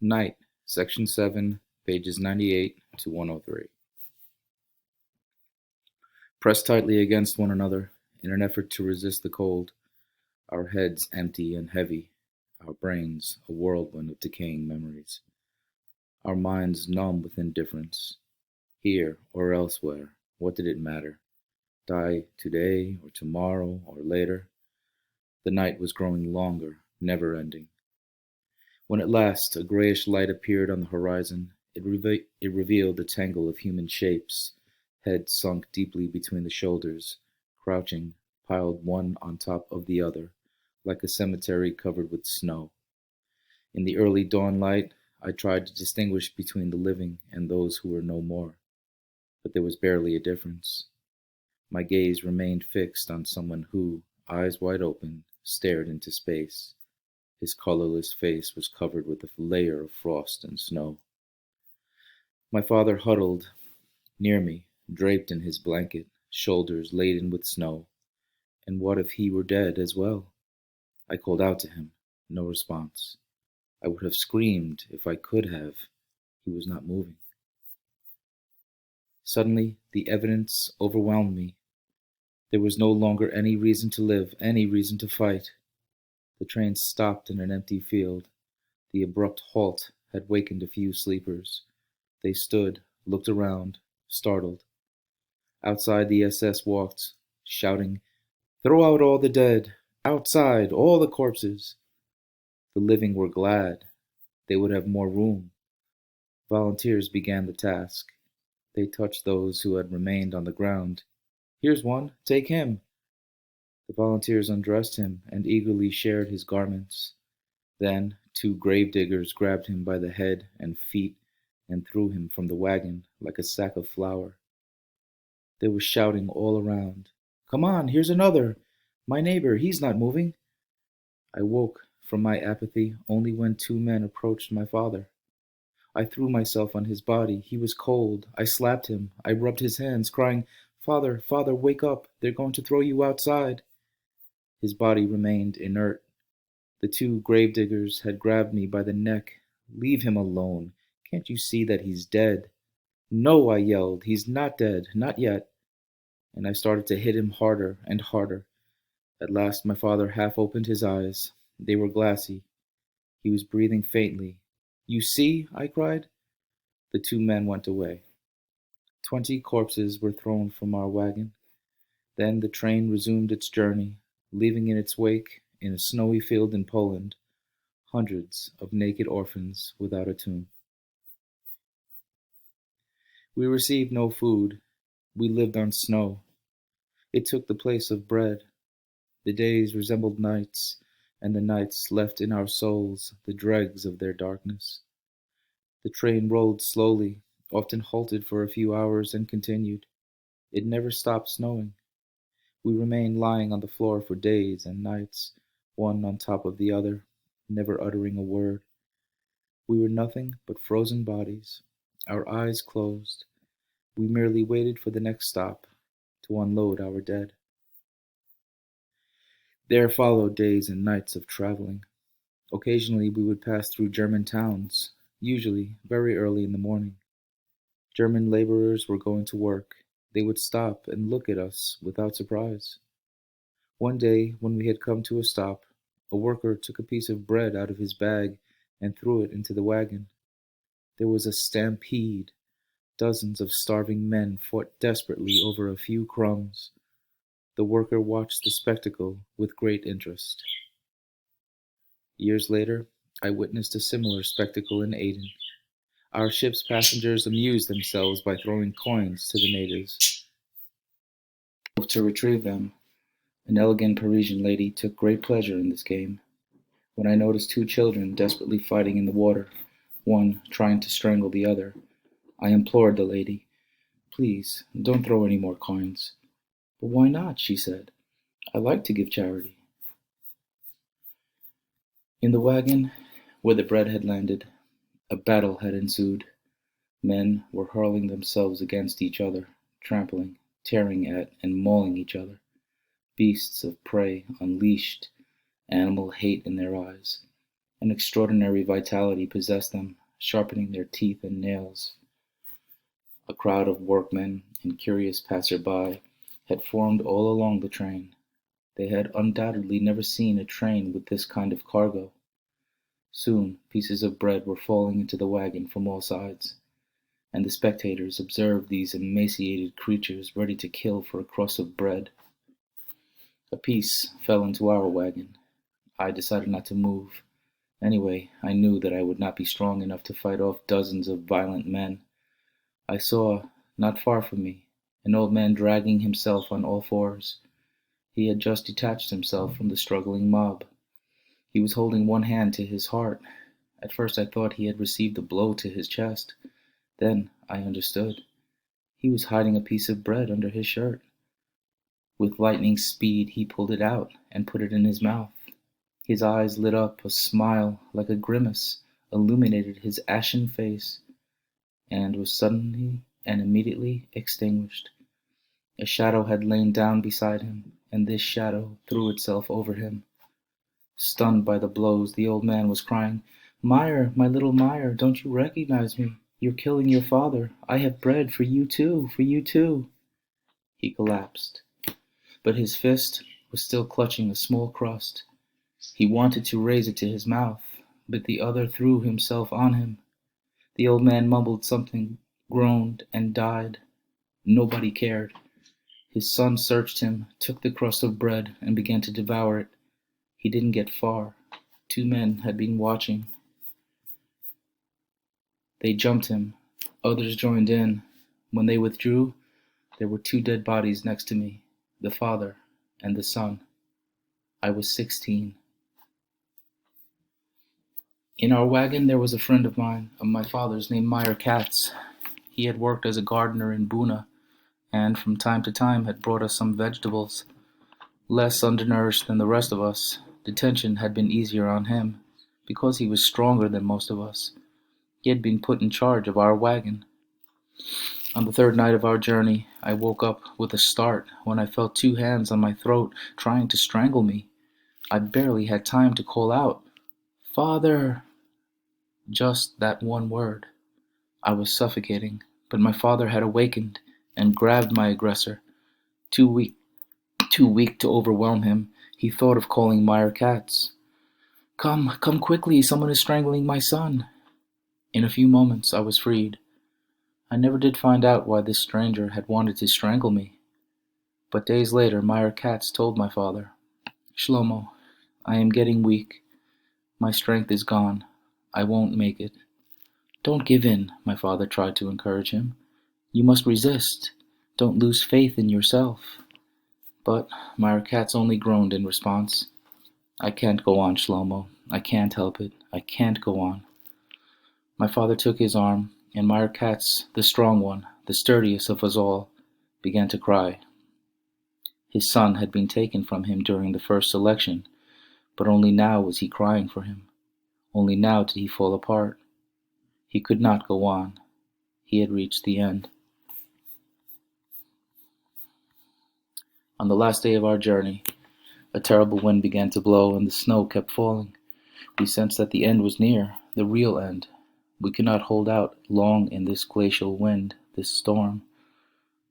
Night, Section 7, pages 98 to 103. Pressed tightly against one another in an effort to resist the cold, our heads empty and heavy, our brains a whirlwind of decaying memories, our minds numb with indifference. Here or elsewhere, what did it matter? Die today or tomorrow or later? The night was growing longer, never ending. When at last a grayish light appeared on the horizon, it revealed a tangle of human shapes, heads sunk deeply between the shoulders, crouching, piled one on top of the other, like a cemetery covered with snow. In the early dawn light, I tried to distinguish between the living and those who were no more, but there was barely a difference. My gaze remained fixed on someone who, eyes wide open, stared into space. His colorless face was covered with a layer of frost and snow. My father huddled near me, draped in his blanket, shoulders laden with snow. And what if he were dead as well? I called out to him. No response. I would have screamed if I could have. He was not moving. Suddenly, the evidence overwhelmed me. There was no longer any reason to live, any reason to fight. The train stopped in an empty field. The abrupt halt had wakened a few sleepers. They stood, looked around, startled. Outside the SS walked, shouting, "Throw out all the dead! Outside, all the corpses!" The living were glad. They would have more room. Volunteers began the task. They touched those who had remained on the ground. "Here's one, take him." The volunteers undressed him and eagerly shared his garments. Then two grave-diggers grabbed him by the head and feet and threw him from the wagon like a sack of flour. There was shouting all around. "Come on, here's another! My neighbor, he's not moving." I woke from my apathy only when two men approached my father. I threw myself on his body. He was cold. I slapped him. I rubbed his hands, crying, "Father, father, wake up! They're going to throw you outside." His body remained inert. The two gravediggers had grabbed me by the neck. "Leave him alone. Can't you see that he's dead?" "No," I yelled. "He's not dead. Not yet." And I started to hit him harder and harder. At last my father half opened his eyes. They were glassy. He was breathing faintly. "You see?" I cried. The two men went away. 20 corpses were thrown from our wagon. Then the train resumed its journey, leaving in its wake, in a snowy field in Poland, hundreds of naked orphans without a tomb. We received no food. We lived on snow. It took the place of bread. The days resembled nights, and the nights left in our souls the dregs of their darkness. The train rolled slowly, often halted for a few hours and continued. It never stopped snowing. We remained lying on the floor for days and nights, one on top of the other, never uttering a word. We were nothing but frozen bodies, our eyes closed. We merely waited for the next stop to unload our dead. There followed days and nights of traveling. Occasionally we would pass through German towns, usually very early in the morning. German laborers were going to work. They would stop and look at us without surprise. One day, when we had come to a stop, a worker took a piece of bread out of his bag and threw it into the wagon. There was a stampede. Dozens of starving men fought desperately over a few crumbs. The worker watched the spectacle with great interest. Years later, I witnessed a similar spectacle in Aden. Our ship's passengers amused themselves by throwing coins to the natives. To retrieve them, an elegant Parisian lady took great pleasure in this game. When I noticed two children desperately fighting in the water, one trying to strangle the other, I implored the lady, "Please, don't throw any more coins." "But why not?" she said. "I like to give charity." In the wagon, where the bread had landed, a battle had ensued. Men were hurling themselves against each other, trampling, tearing at, and mauling each other. Beasts of prey unleashed animal hate in their eyes. An extraordinary vitality possessed them, sharpening their teeth and nails. A crowd of workmen and curious passer-by had formed all along the train. They had undoubtedly never seen a train with this kind of cargo. Soon pieces of bread were falling into the wagon from all sides, and the spectators observed these emaciated creatures ready to kill for a crust of bread. A piece fell into our wagon. I decided not to move. Anyway, I knew that I would not be strong enough to fight off dozens of violent men. I saw, not far from me, an old man dragging himself on all fours. He had just detached himself from the struggling mob. He was holding one hand to his heart. At first I thought he had received a blow to his chest. Then I understood. He was hiding a piece of bread under his shirt. With lightning speed he pulled it out and put it in his mouth. His eyes lit up, a smile, like a grimace, illuminated his ashen face, and was suddenly and immediately extinguished. A shadow had lain down beside him, and this shadow threw itself over him. Stunned by the blows, the old man was crying, "Meyer, my little Meyer, don't you recognize me? You're killing your father. I have bread for you too, for you too." He collapsed, but his fist was still clutching a small crust. He wanted to raise it to his mouth, but the other threw himself on him. The old man mumbled something, groaned, and died. Nobody cared. His son searched him, took the crust of bread, and began to devour it. He didn't get far. 2 men had been watching. They jumped him. Others joined in. When they withdrew, there were 2 dead bodies next to me, the father and the son. I was 16. In our wagon there was a friend of mine, of my father's, named Meyer Katz. He had worked as a gardener in Buna, and from time to time had brought us some vegetables. Less undernourished than the rest of us, detention had been easier on him, because he was stronger than most of us. He had been put in charge of our wagon. On the 3rd night of our journey, I woke up with a start when I felt 2 hands on my throat trying to strangle me. I barely had time to call out, "Father!" Just that one word. I was suffocating, but my father had awakened and grabbed my aggressor. Too weak to overwhelm him, he thought of calling Meyer Katz. Come quickly, someone is strangling my son." In a few moments I was freed. I never did find out why this stranger had wanted to strangle me. But days later Meyer Katz told my father, "Shlomo, I am getting weak. My strength is gone. I won't make it." "Don't give in," my father tried to encourage him. "You must resist. Don't lose faith in yourself." But Meyer Katz only groaned in response. "I can't go on, Shlomo. I can't help it. I can't go on." My father took his arm, and Meyer Katz, the strong one, the sturdiest of us all, began to cry. His son had been taken from him during the first selection, but only now was he crying for him. Only now did he fall apart. He could not go on. He had reached the end. On the last day of our journey, a terrible wind began to blow, and the snow kept falling. We sensed that the end was near, the real end. We could not hold out long in this glacial wind, this storm.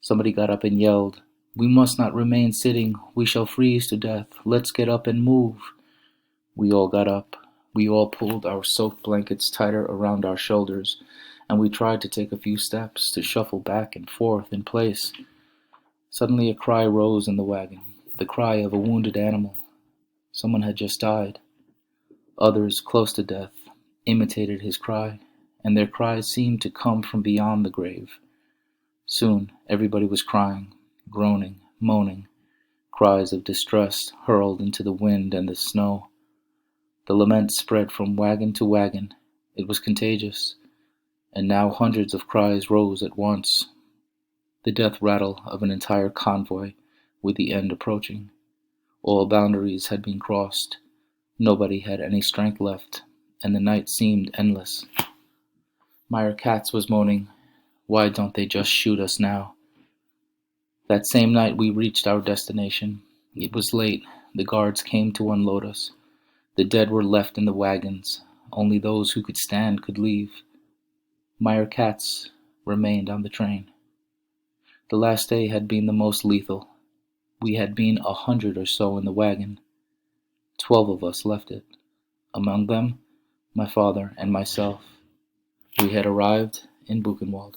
Somebody got up and yelled, "We must not remain sitting. We shall freeze to death. Let's get up and move." We all got up. We all pulled our soaked blankets tighter around our shoulders, and we tried to take a few steps, to shuffle back and forth in place. Suddenly a cry rose in the wagon, the cry of a wounded animal. Someone had just died. Others, close to death, imitated his cry, and their cries seemed to come from beyond the grave. Soon everybody was crying, groaning, moaning, cries of distress hurled into the wind and the snow. The lament spread from wagon to wagon. It was contagious, and now hundreds of cries rose at once. The death rattle of an entire convoy, with the end approaching. All boundaries had been crossed. Nobody had any strength left, and the night seemed endless. Meyer Katz was moaning, "Why don't they just shoot us now?" That same night we reached our destination. It was late. The guards came to unload us. The dead were left in the wagons. Only those who could stand could leave. Meyer Katz remained on the train. The last day had been the most lethal. We had been 100 or so in the wagon. 12 of us left it. Among them, my father and myself. We had arrived in Buchenwald.